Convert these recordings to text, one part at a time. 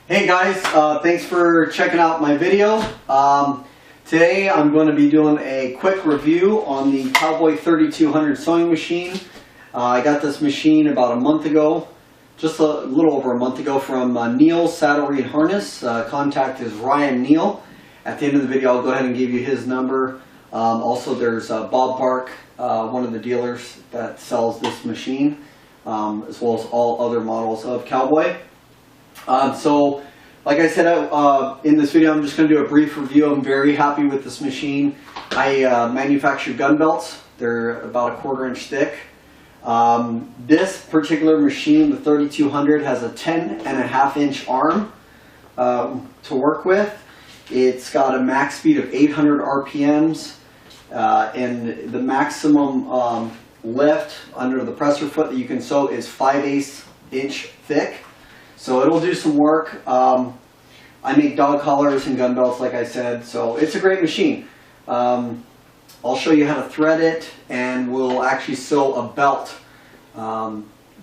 Hey guys, thanks for checking out my video. Today I'm going to be doing a quick review on the Cowboy 3200 sewing machine. I got this machine about a month ago, just a little over a month ago, from Neil Saddlery and Harness. Contact is Ryan Neil. At the end of the video I'll go ahead and give you his number. Also there's Bob Park, one of the dealers that sells this machine, as well as all other models of Cowboy. So, like I said, in this video I'm just going to do a brief review. I'm very happy with this machine. I manufacture gun belts. They're about a 1/4 inch thick. This particular machine, the 3200, has a 10.5 inch arm to work with. It's got a max speed of 800 RPMs, and the maximum lift under the presser foot that you can sew is 5/8 inch thick. So it'll do some work. I make dog collars and gun belts, like I said, so it's a great machine. I'll show you how to thread it, and we'll actually sew a belt.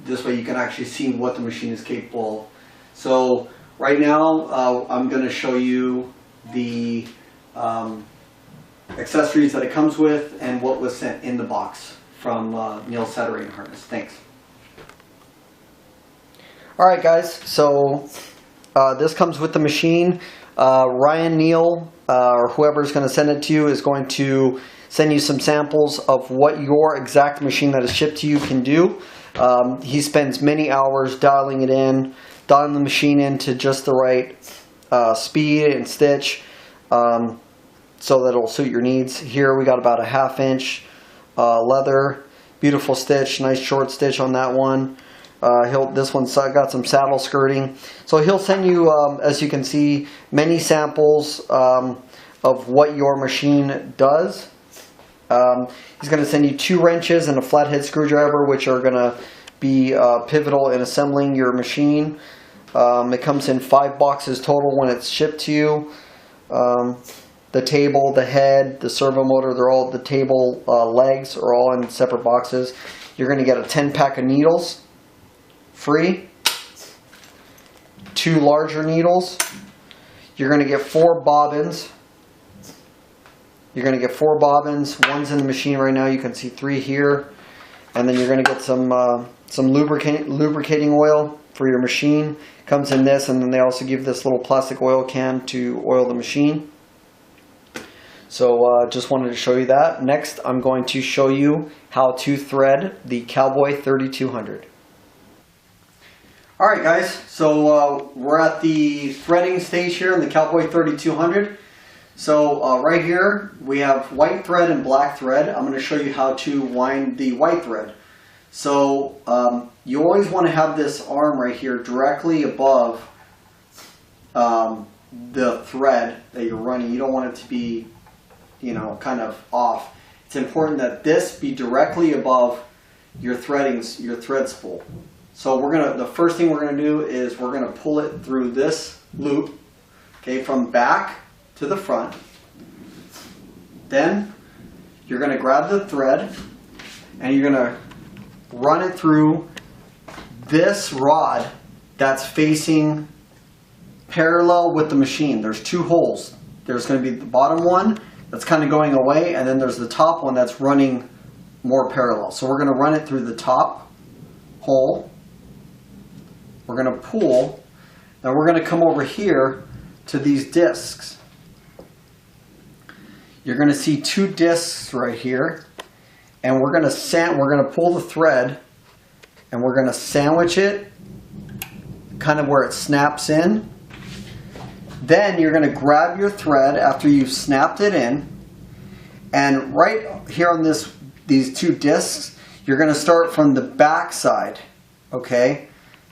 This way you can actually see what the machine is capable of. So right now I'm going to show you the accessories that it comes with and what was sent in the box from Neil Saddlery and Harness. Thanks. Alright guys, so this comes with the machine. Ryan Neil, or whoever is going to send it to you, is going to send you some samples of what your exact machine that is shipped to you can do. He spends many hours dialing it in, dialing the machine into just the right speed and stitch, so that it'll suit your needs. Here we got about a 1/2 inch leather, beautiful stitch, nice short stitch on that one. This one's got some saddle skirting. So he'll send you, as you can see, many samples of what your machine does. He's going to send you 2 wrenches and a flathead screwdriver, which are going to be pivotal in assembling your machine. It comes in 5 boxes total when it's shipped to you. The table, the head, the servo motor, the table legs are all in separate boxes. You're going to get a 10-pack of needles. Free. 2 larger needles. You're going to get 4 bobbins. You're going to get 4 bobbins. One's in the machine right now. You can see 3 here. And then you're going to get some lubricating oil for your machine. Comes in this, and then they also give this little plastic oil can to oil the machine. So just wanted to show you that. Next, I'm going to show you how to thread the Cowboy 3200. Alright guys, so we're at the threading stage here in the Cowboy 3200. So right here we have white thread and black thread. I'm going to show you how to wind the white thread. So you always want to have this arm right here directly above the thread that you're running. You don't want it to be, kind of off. It's important that this be directly above your thread spool. So the first thing we're gonna do is we're gonna pull it through this loop, okay, from back to the front. Then you're gonna grab the thread and you're gonna run it through this rod that's facing parallel with the machine. There's 2 holes. There's gonna be the bottom one that's kind of going away, and then there's the top one that's running more parallel. So we're gonna run it through the top hole. We're going to pull, then we're going to come over here to these discs. You're going to see 2 discs right here, and we're going to pull the thread, and we're going to sandwich it kind of where it snaps in. Then you're going to grab your thread after you've snapped it in, and right here on these 2 discs, you're going to start from the back side, okay?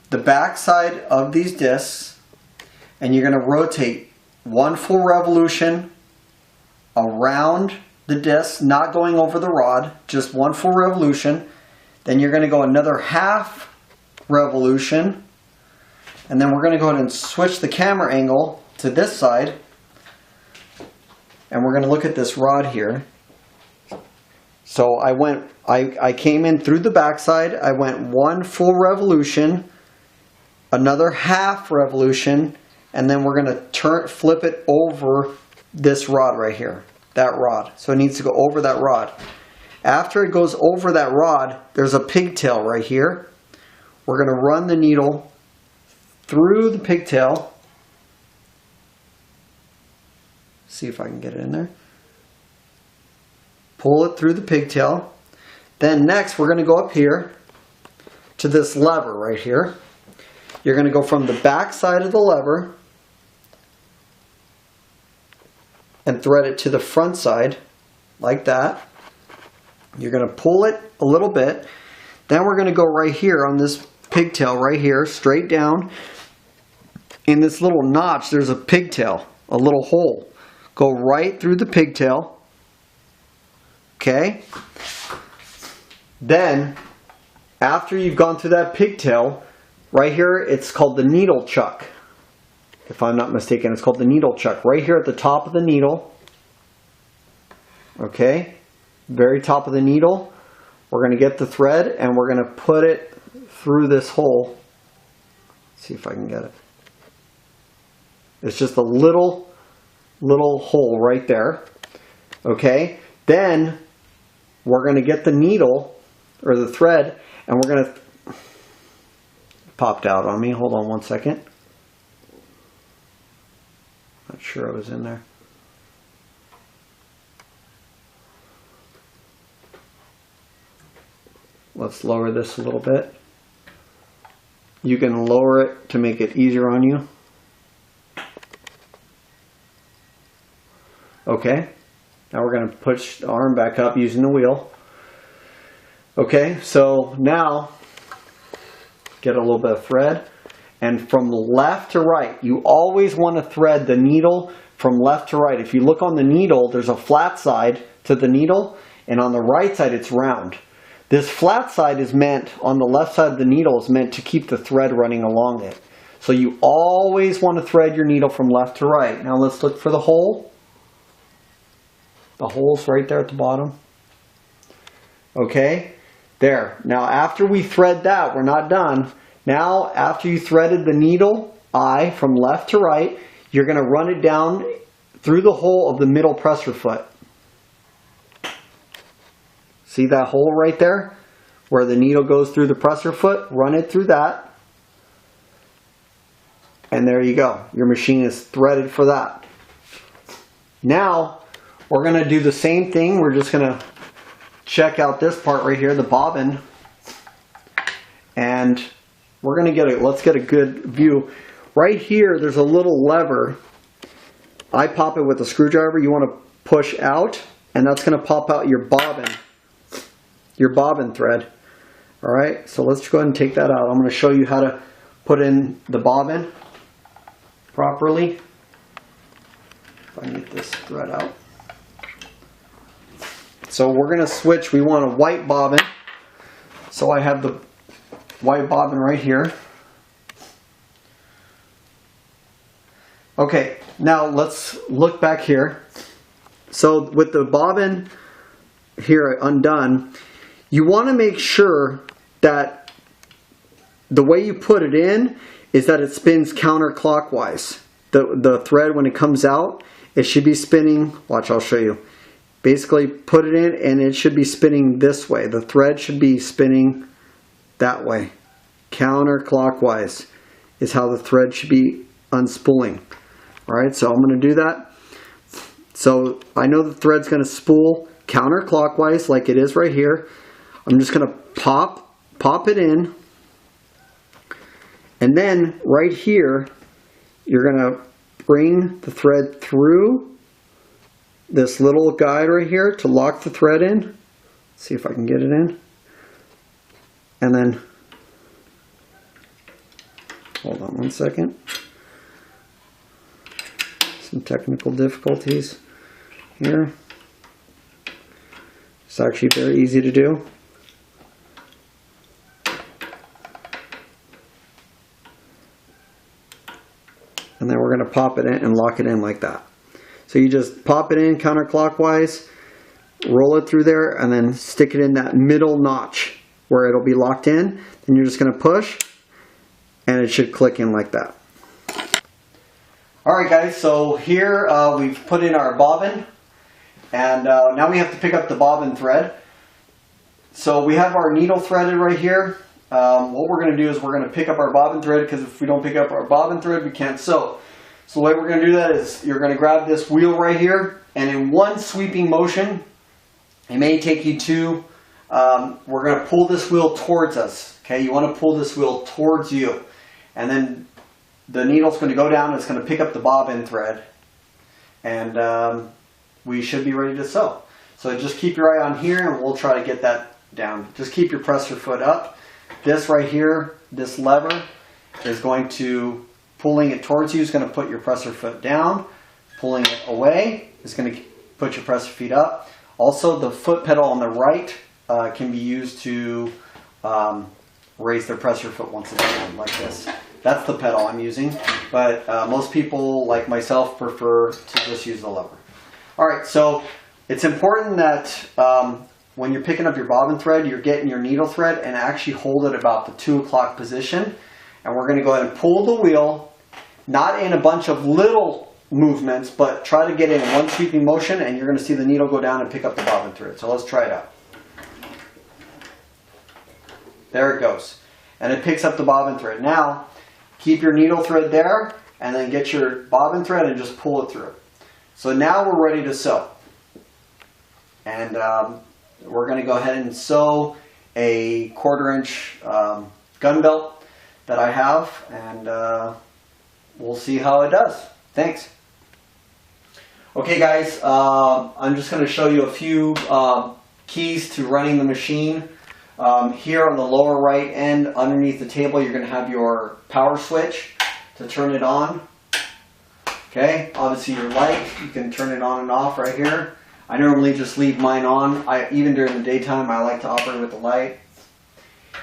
The back side of these discs, and you're going to rotate 1 full revolution around the disc, not going over the rod, just 1 full revolution. Then you're going to go another 1/2 revolution, and then we're going to go ahead and switch the camera angle to this side, and we're going to look at this rod here. So I came in through the back side, I went 1 full revolution, another 1/2 revolution, and then we're going to flip it over this rod right here, that rod. So it needs to go over that rod. After it goes over that rod, there's a pigtail right here. We're going to run the needle through the pigtail. See if I can get it in there. Pull it through the pigtail. Then next we're going to go up here to this lever right here. You're going to go from the back side of the lever and thread it to the front side like that. You're going to pull it a little bit. Then we're going to go right here on this pigtail right here, straight down. In this little notch, there's a pigtail, a little hole. Go right through the pigtail. Okay? Then, after you've gone through that pigtail, right here, it's called the needle chuck. If I'm not mistaken, it's called the needle chuck. Right here at the top of the needle. Okay? Very top of the needle, we're going to get the thread and we're going to put it through this hole. Let's see if I can get it. It's just a little hole right there. Okay, then we're going to get the needle or the thread and we're going to popped out on me. Hold on one second. Not sure I was in there. Let's lower this a little bit. You can lower it to make it easier on you. Okay, now we're going to push the arm back up using the wheel. Okay, so now get a little bit of thread, and from left to right, you always want to thread the needle from left to right. If you look on the needle, there's a flat side to the needle, and on the right side it's round. This flat side is meant, on the left side of the needle, is meant to keep the thread running along it. So you always want to thread your needle from left to right. Now let's look for the hole. The hole's right there at the bottom. Okay, there. Now after we thread that, we're not done. Now after you threaded the needle eye from left to right, you're going to run it down through the hole of the middle presser foot. See that hole right there where the needle goes through the presser foot? Run it through that. And there you go. Your machine is threaded for that. Now we're going to do the same thing. We're just going to check out this part right here, the bobbin. And we're going to get let's get a good view. Right here there's a little lever. I pop it with a screwdriver. You want to push out and that's going to pop out your bobbin thread. Alright, so let's go ahead and take that out. I'm going to show you how to put in the bobbin properly. If I can get this thread out. So we're going to switch. We want a white bobbin. So I have the white bobbin right here. Okay, now let's look back here. So with the bobbin here undone, you want to make sure that the way you put it in is that it spins counterclockwise. The thread, when it comes out, it should be spinning. Watch, I'll show you. Basically put it in and it should be spinning this way. The thread should be spinning that way. Counterclockwise is how the thread should be unspooling. Alright, so I'm going to do that. So I know the thread's going to spool counterclockwise like it is right here. I'm just going to pop it in. And then right here, you're going to bring the thread through this little guide right here to lock the thread in. Let's see if I can get it in. And then, hold on one second. Some technical difficulties here. It's actually very easy to do. And then we're going to pop it in and lock it in like that. So you just pop it in counterclockwise, roll it through there, and then stick it in that middle notch where it'll be locked in. Then you're just going to push, and it should click in like that. Alright guys, so here we've put in our bobbin, and now we have to pick up the bobbin thread. So we have our needle threaded right here. What we're going to do is we're going to pick up our bobbin thread, because if we don't pick up our bobbin thread we can't sew. So the way we're going to do that is you're going to grab this wheel right here, and in one sweeping motion, it may take you to, we're going to pull this wheel towards us. Okay, you want to pull this wheel towards you, and then the needle's going to go down, it's going to pick up the bobbin thread, and we should be ready to sew. So just keep your eye on here and we'll try to get that down. Just keep your presser foot up. This right here, this lever is going to, pulling it towards you is going to put your presser foot down. Pulling it away is going to put your presser feet up. Also, the foot pedal on the right can be used to raise their presser foot once it's down, like this. That's the pedal I'm using, but most people, like myself, prefer to just use the lever. Alright, so it's important that when you're picking up your bobbin thread, you're getting your needle thread and actually hold it about the 2 o'clock position. And we're going to go ahead and pull the wheel, not in a bunch of little movements, but try to get in one sweeping motion, and you're going to see the needle go down and pick up the bobbin thread. So let's try it out. There it goes. And it picks up the bobbin thread. Now, keep your needle thread there, and then get your bobbin thread and just pull it through. So now we're ready to sew. And we're going to go ahead and sew a 1/4 inch gun belt that I have, and we'll see how it does. Thanks. Okay guys, I'm just going to show you a few keys to running the machine. Here on the lower right end, underneath the table, you're going to have your power switch to turn it on. Okay, obviously your light, you can turn it on and off right here. I normally just leave mine on. Even during the daytime, I like to operate with the light.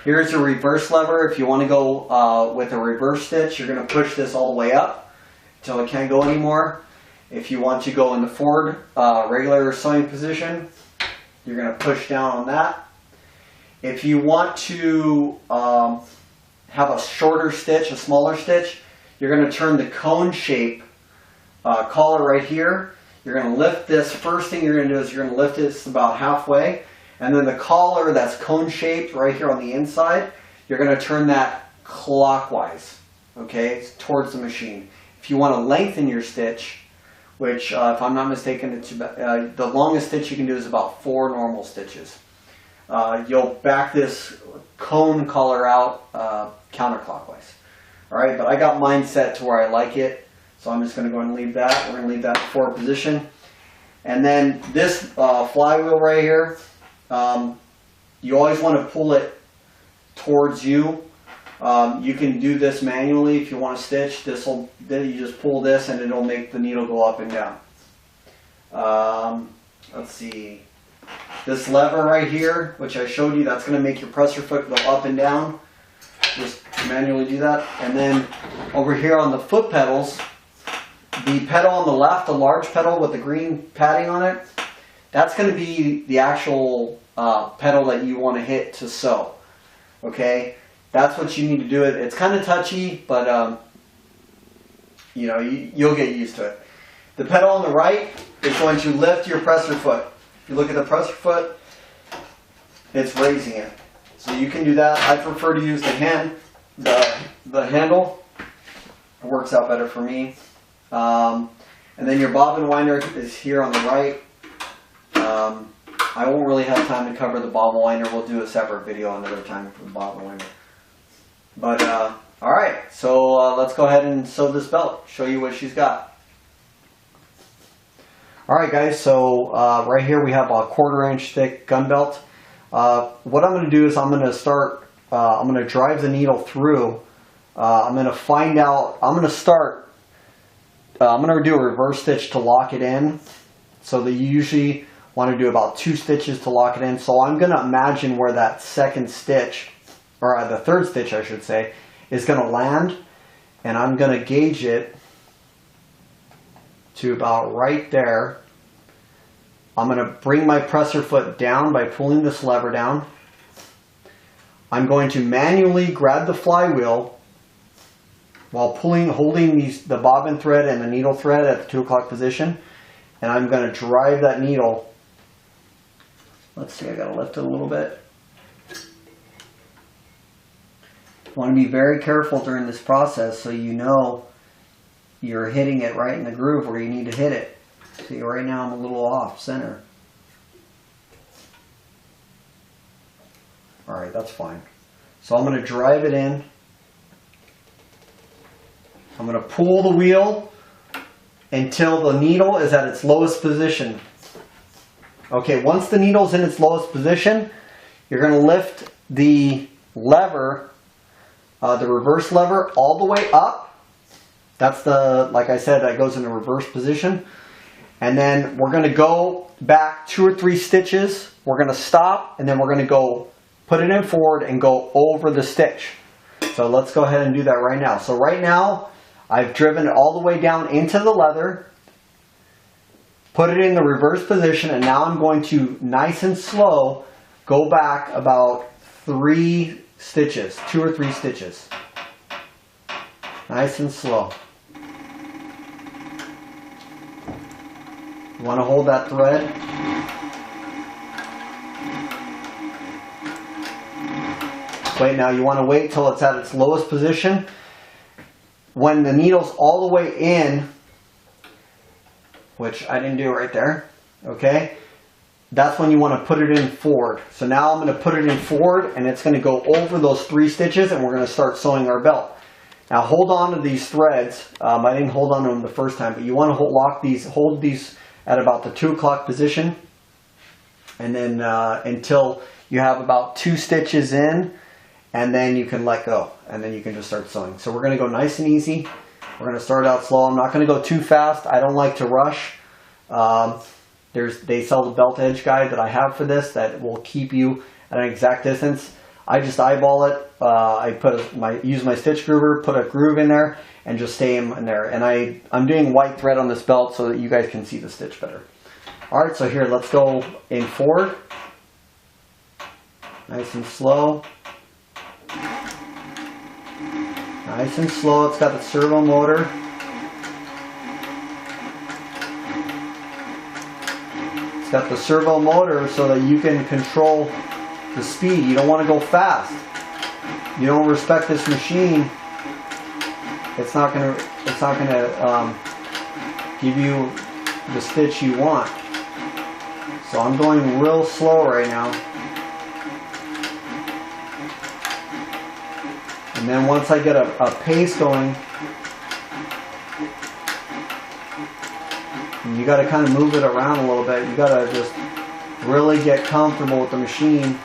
Here's your reverse lever. If you want to go with a reverse stitch, you're going to push this all the way up until it can't go anymore. If you want to go in the forward regular sewing position, you're going to push down on that. If you want to have a shorter stitch, a smaller stitch, you're going to turn the cone shape collar right here. You're going to lift this. First thing you're going to do is you're going to lift this about halfway, and then the collar that's cone shaped right here on the inside, you're going to turn that clockwise, okay, towards the machine. If you want to lengthen your stitch, which if I'm not mistaken, it's about, the longest stitch you can do is about 4 normal stitches. You'll back this cone collar out counterclockwise. Alright, but I got mine set to where I like it, so I'm just going to go ahead and leave that. We're going to leave that in forward position. And then this flywheel right here, you always want to pull it towards you. You can do this manually if you want to stitch. Then you just pull this and it'll make the needle go up and down. Let's see. This lever right here, which I showed you, that's going to make your presser foot go up and down. Just manually do that. And then over here on the foot pedals, the pedal on the left, the large pedal with the green padding on it, that's going to be the actual pedal that you want to hit to sew. Okay, that's what you need to do. It's kind of touchy, but you know, you'll get used to it. The pedal on the right is going to lift your presser foot. If you look at the presser foot, it's raising it. So you can do that. I prefer to use the handle. It works out better for me. And then your bobbin winder is here on the right. I won't really have time to cover the bobbin winder. We'll do a separate video another time for the bobbin winder. But alright, so let's go ahead and sew this belt. Show you what she's got. Alright guys, so right here we have a 1/4 inch thick gun belt. What I'm going to do is I'm going to start, I'm going to drive the needle through. I'm going to find out, I'm going to do a reverse stitch to lock it in. So that you usually want to do about 2 stitches to lock it in. So I'm going to imagine where that second stitch, or the third stitch I should say, is going to land. And I'm going to gauge it to about right there. I'm going to bring my presser foot down by pulling this lever down. I'm going to manually grab the flywheel while holding the bobbin thread and the needle thread at the 2 o'clock position, and I'm going to drive that needle. Let's see, I got to lift it a little bit. You want to be very careful during this process so you know you're hitting it right in the groove where you need to hit it. See, right now I'm a little off center. Alright, that's fine. So I'm going to drive it in. I'm going to pull the wheel until the needle is at its lowest position. Okay, once the needle's in its lowest position, you're going to lift the lever, the reverse lever, all the way up. That's the, like I said, that goes in the reverse position. And then we're going to go back 2 or 3 stitches. We're going to stop, and then we're going to go put it in forward and go over the stitch. So let's go ahead and do that right now. So right now, I've driven it all the way down into the leather, put it in the reverse position, and now I'm going to, nice and slow, go back about 3 stitches, 2 or 3 stitches. Nice and slow. You want to hold that thread. Wait, now you want to wait till it's at its lowest position. When the needle's all the way in, which I didn't do right there, okay, that's when you want to put it in forward. So now I'm going to put it in forward, and it's going to go over those 3 stitches, and we're going to start sewing our belt. Now hold on to these threads. I didn't hold on to them the first time, but you want to hold these at about the 2 o'clock position, and then until you have about 2 stitches in, and then you can let go, and then you can just start sewing. So we're going to go nice and easy. We're going to start out slow. I'm not going to go too fast. I don't like to rush. They sell the belt edge guide that I have for this that will keep you at an exact distance. I just eyeball it. I use my stitch groover, put a groove in there, and just stay in there. And I'm doing white thread on this belt so that you guys can see the stitch better. All right, so here, let's go in forward. Nice and slow. Nice and slow. It's got the servo motor. It's got the servo motor so that you can control the speed. You don't want to go fast. You don't respect this machine, it's not gonna give you the stitch you want. So I'm going real slow right now. And then once I get a pace going, you got to kind of move it around a little bit. You got to just really get comfortable with the machine.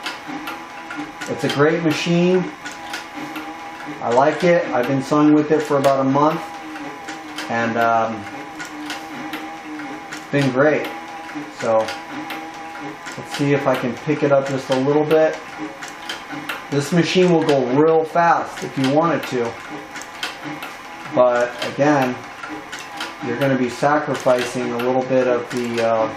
It's a great machine. I like it. I've been sewing with it for about a month, and it's been great. So let's see if I can pick it up just a little bit. This machine will go real fast if you want it to, but again, you're going to be sacrificing a little bit of the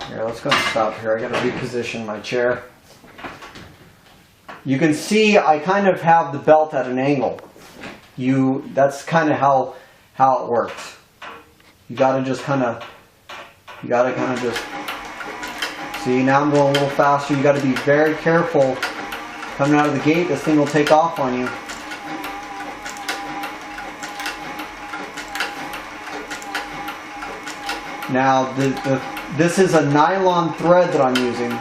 here, let's go and stop here. I got to reposition my chair. You can see I kind of have the belt at an angle. That's kind of how it works. You got to just kind of just see. Now I'm going a little faster. You got to be very careful coming out of the gate. This thing will take off on you. Now this is a nylon thread that I'm using.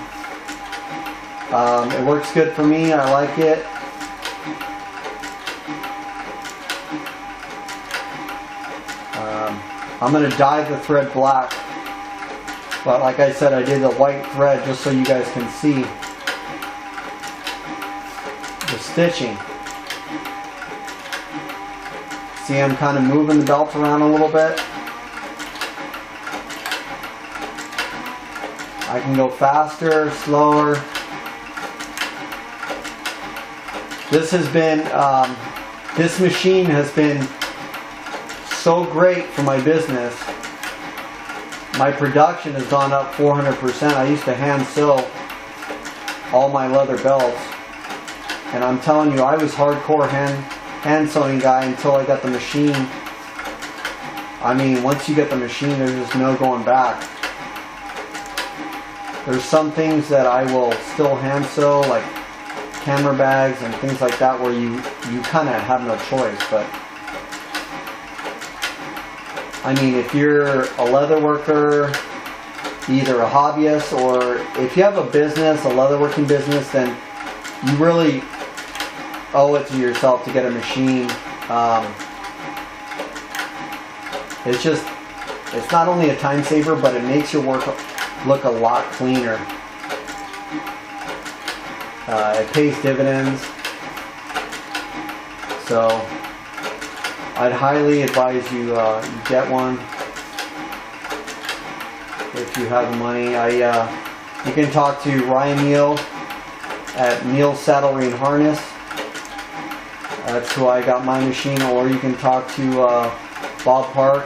It works good for me. I like it. I'm going to dye the thread black. But like I said, I did the white thread just so you guys can see the stitching. See, I'm kind of moving the belt around a little bit. I can go faster, slower. This has been, this machine has been so great for my business. My production has gone up 400%. I used to hand sew all my leather belts, and I'm telling you, I was hardcore hand sewing guy until I got the machine. I mean, once you get the machine, there's just no going back. There's some things that I will still hand sew, like camera bags and things like that, where you kind of have no choice. But I mean, if you're a leather worker, either a hobbyist, or if you have a business, a leatherworking business, then you really owe it to yourself to get a machine. It's not only a time saver, but it makes your work look a lot cleaner. It pays dividends. So I'd highly advise you get one if you have the money. You can talk to Ryan Neal at Neal Saddlery and Harness. That's who I got my machine. Or you can talk to Bob Park,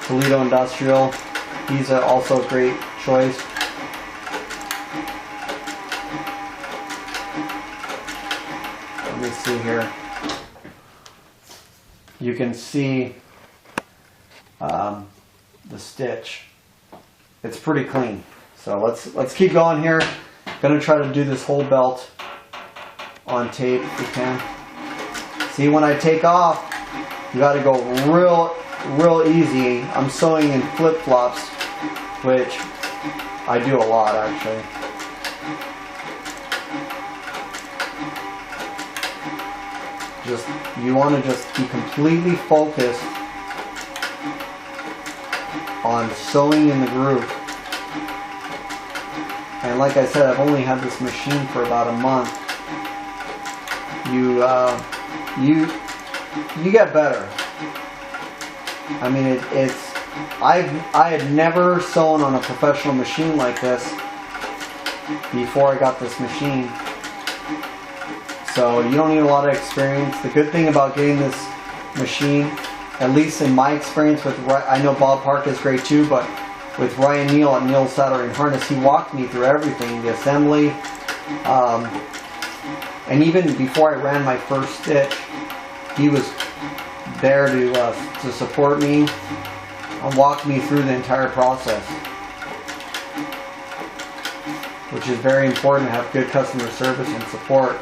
Toledo Industrial. He's also a great choice. Let me see here. You can see the stitch. It's pretty clean. So let's keep going here. I'm gonna try to do this whole belt on tape if we can. See, when I take off, you got to go real easy. I'm sewing in flip-flops, which I do a lot actually. You want to just be completely focused on sewing in the groove. And like I said, I've only had this machine for about a month. You get better. I mean, I had never sewn on a professional machine like this before I got this machine. So you don't need a lot of experience. The good thing about getting this machine, at least in my experience with, I know Bob Park is great too, but with Ryan Neal at Neal Saddlery and Harness, he walked me through everything, the assembly, and even before I ran my first stitch, he was there to support me and walk me through the entire process, which is very important to have good customer service and support,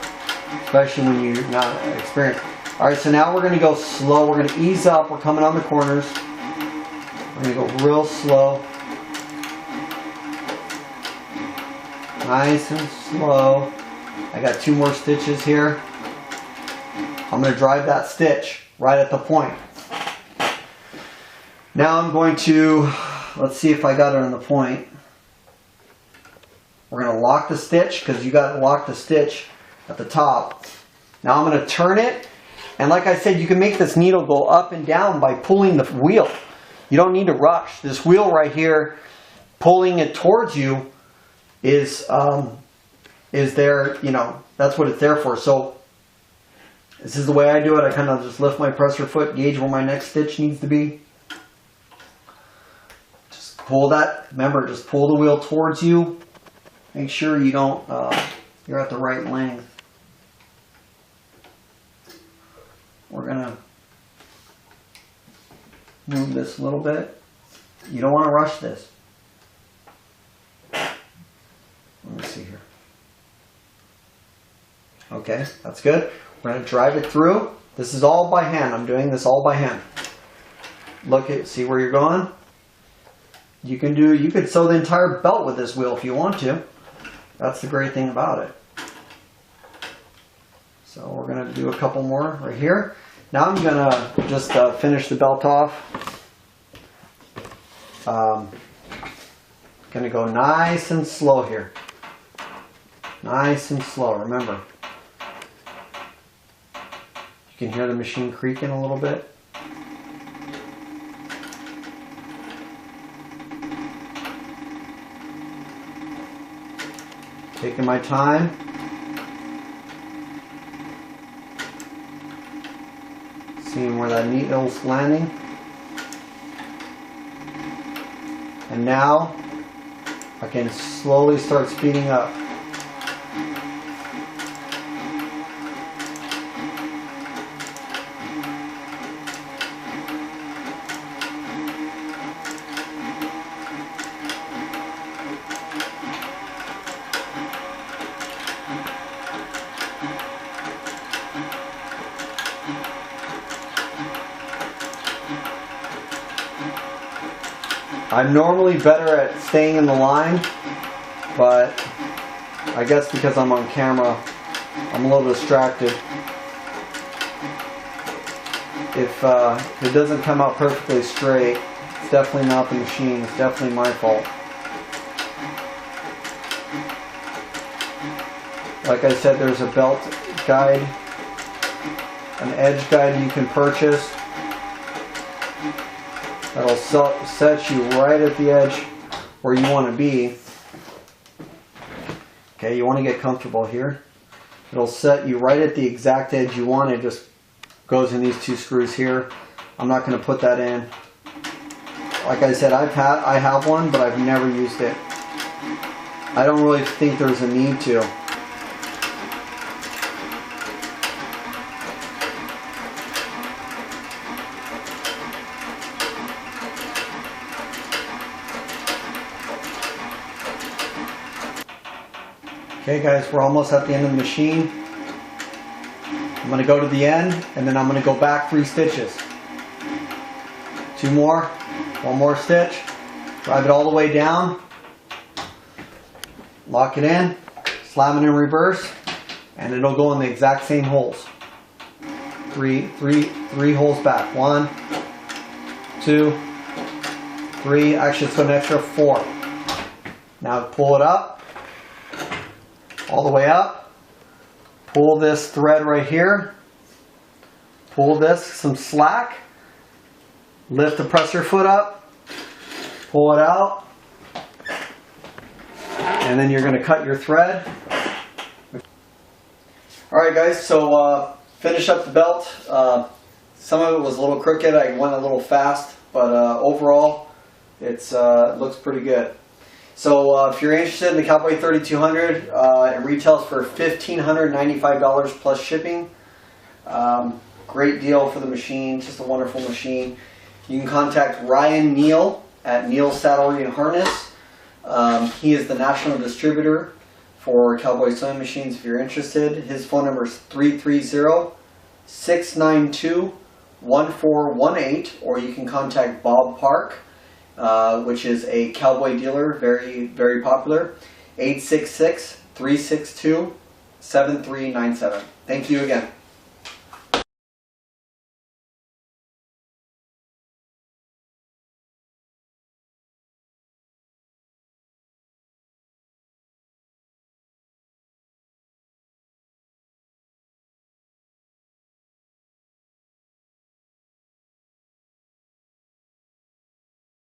especially when you're not experienced. Alright, so now we're going to go slow. We're going to ease up. We're coming on the corners. We're going to go real slow. Nice and slow. I got 2 more stitches here. I'm going to drive that stitch right at the point. Now I'm going to, let's see if I got it on the point. We're going to lock the stitch, because you got to lock the stitch at the top. Now I'm going to turn it, and like I said, you can make this needle go up and down by pulling the wheel. You don't need to rush. This wheel right here, pulling it towards you, is there, you know, that's what it's there for. So this is the way I do it. I kind of just lift my presser foot, gauge where my next stitch needs to be. Just pull that, remember, just pull the wheel towards you. Make sure you don't, you're at the right length. We're going to move this a little bit. You don't want to rush this. Let me see here. Okay, that's good. We're going to drive it through. This is all by hand. I'm doing this all by hand. Look at, see where you're going? You could sew the entire belt with this wheel if you want to. That's the great thing about it. So we're going to do a couple more right here. Now I'm going to just finish the belt off. Going to go nice and slow here. Nice and slow, remember. You can hear the machine creaking a little bit. Taking my time. Seeing where that needle's landing. And now I can slowly start speeding up. I'm normally better at staying in the line, but I guess because I'm on camera, I'm a little distracted. If it doesn't come out perfectly straight, it's definitely not the machine, it's definitely my fault. Like I said, there's a belt guide, an edge guide you can purchase that'll set you right at the edge where you want to be. Okay, you want to get comfortable here. It'll set you right at the exact edge you want. It just goes in these two screws here. I'm not going to put that in. Like I said, I have one, but I've never used it. I don't really think there's a need to. Okay guys, we're almost at the end of the machine. I'm going to go to the end and then I'm going to go back 3 stitches. 2 more, 1 more stitch, drive it all the way down, lock it in, slam it in reverse, and it'll go in the exact same holes. Three holes back. 1, 2, 3, actually it's an extra 4. Now pull it up. All the way up, pull this thread right here, pull this, some slack, lift the presser foot up, pull it out, and then you're going to cut your thread. Alright guys, so finish up the belt. Some of it was a little crooked, I went a little fast, but overall it looks pretty good. So if you're interested in the Cowboy 3200, it retails for $1,595 plus shipping. Great deal for the machine, just a wonderful machine. You can contact Ryan Neal at Neal's Saddlery and Harness. He is the national distributor for Cowboy sewing machines if you're interested. His phone number is 330-692-1418, or you can contact Bob Park, which is a Cowboy dealer, very, very popular, 866-362-7397. Thank you again.